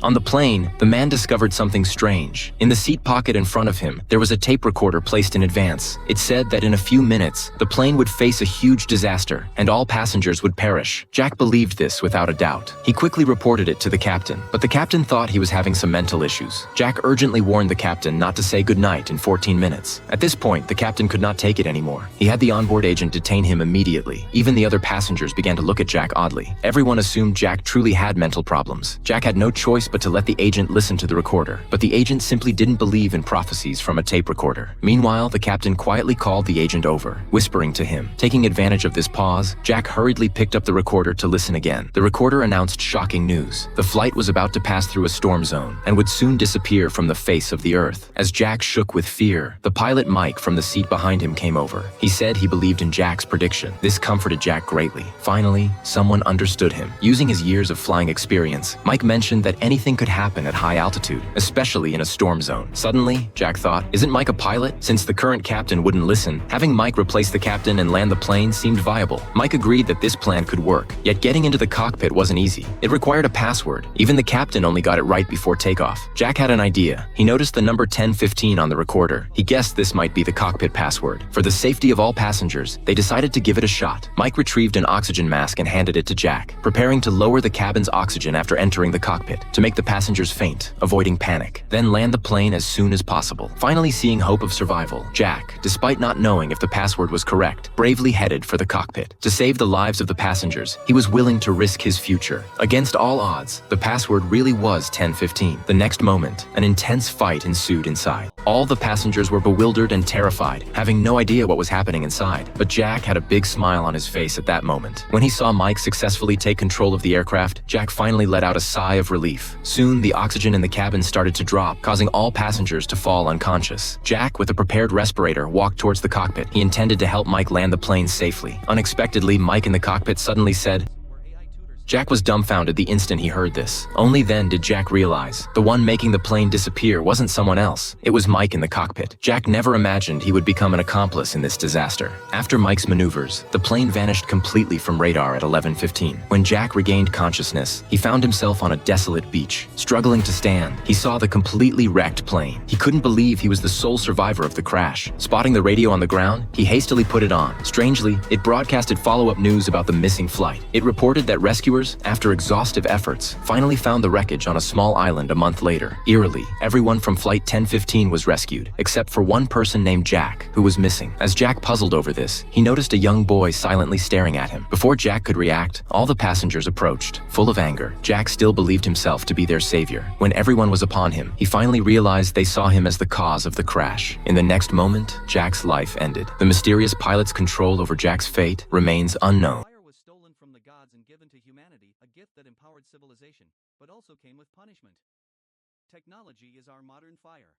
On the plane, the man discovered something strange. In the seat pocket in front of him, there was a tape recorder placed in advance. It said that in a few minutes, the plane would face a huge disaster, and all passengers would perish. Jack believed this without a doubt. He quickly reported it to the captain, but the captain thought he was having some mental issues. Jack urgently warned the captain not to say goodnight in 14 minutes. At this point, the captain could not take it anymore. He had the onboard agent detain him immediately. Even the other passengers began to look at Jack oddly. Everyone assumed Jack truly had mental problems. Jack had no choice but to let the agent listen to the recorder, but the agent simply didn't believe in prophecies from a tape recorder. Meanwhile, the captain quietly called the agent over, whispering to him. Taking advantage of this pause, Jack hurriedly picked up the recorder to listen again. The recorder announced shocking news. The flight was about to pass through a storm zone and would soon disappear from the face of the earth. As Jack shook with fear, the pilot Mike from the seat behind him came over. He said he believed in Jack's prediction. This comforted Jack greatly. Finally, someone understood him. Using his years of flying experience, Mike mentioned that anything could happen at high altitude, especially in a storm zone. Suddenly, Jack thought, isn't Mike a pilot? Since the current captain wouldn't listen, having Mike replace the captain and land the plane seemed viable. Mike agreed that this plan could work, yet getting into the cockpit wasn't easy. It required a password. Even the captain only got it right before takeoff. Jack had an idea. He noticed the number 1015 on the recorder. He guessed this might be the cockpit password. For the safety of all passengers, they decided to give it a shot. Mike retrieved an oxygen mask and handed it to Jack, preparing to lower the cabin's oxygen after entering the cockpit, to make the passengers faint, avoiding panic, then land the plane as soon as possible. Finally seeing hope of survival, Jack, despite not knowing if the password was correct, bravely headed for the cockpit. To save the lives of the passengers, he was willing to risk his future. Against all odds, the password really was 1015. The next moment, an intense fight ensued inside. All the passengers were bewildered and terrified, having no idea what was happening inside. But Jack had a big smile on his face at that moment. When he saw Mike successfully take control of the aircraft, Jack finally let out a sigh of relief. Soon, the oxygen in the cabin started to drop, causing all passengers to fall unconscious. Jack, with a prepared respirator, walked towards the cockpit. He intended to help Mike land the plane safely. Unexpectedly, Mike in the cockpit suddenly said, Jack was dumbfounded the instant he heard this. Only then did Jack realize the one making the plane disappear wasn't someone else. It was Mike in the cockpit. Jack never imagined he would become an accomplice in this disaster. After Mike's maneuvers, the plane vanished completely from radar at 11:15. When Jack regained consciousness, he found himself on a desolate beach. Struggling to stand, he saw the completely wrecked plane. He couldn't believe he was the sole survivor of the crash. Spotting the radio on the ground, he hastily put it on. Strangely, it broadcasted follow-up news about the missing flight. It reported that rescuers, after exhaustive efforts, finally found the wreckage on a small island a month later. Eerily, everyone from Flight 1015 was rescued, except for one person named Jack, who was missing. As Jack puzzled over this, he noticed a young boy silently staring at him. Before Jack could react, all the passengers approached. Full of anger, Jack still believed himself to be their savior. When everyone was upon him, he finally realized they saw him as the cause of the crash. In the next moment, Jack's life ended. The mysterious pilot's control over Jack's fate remains unknown. Was stolen from the gods and given to humanity, a gift that empowered civilization, but also came with punishment. Technology is our modern fire.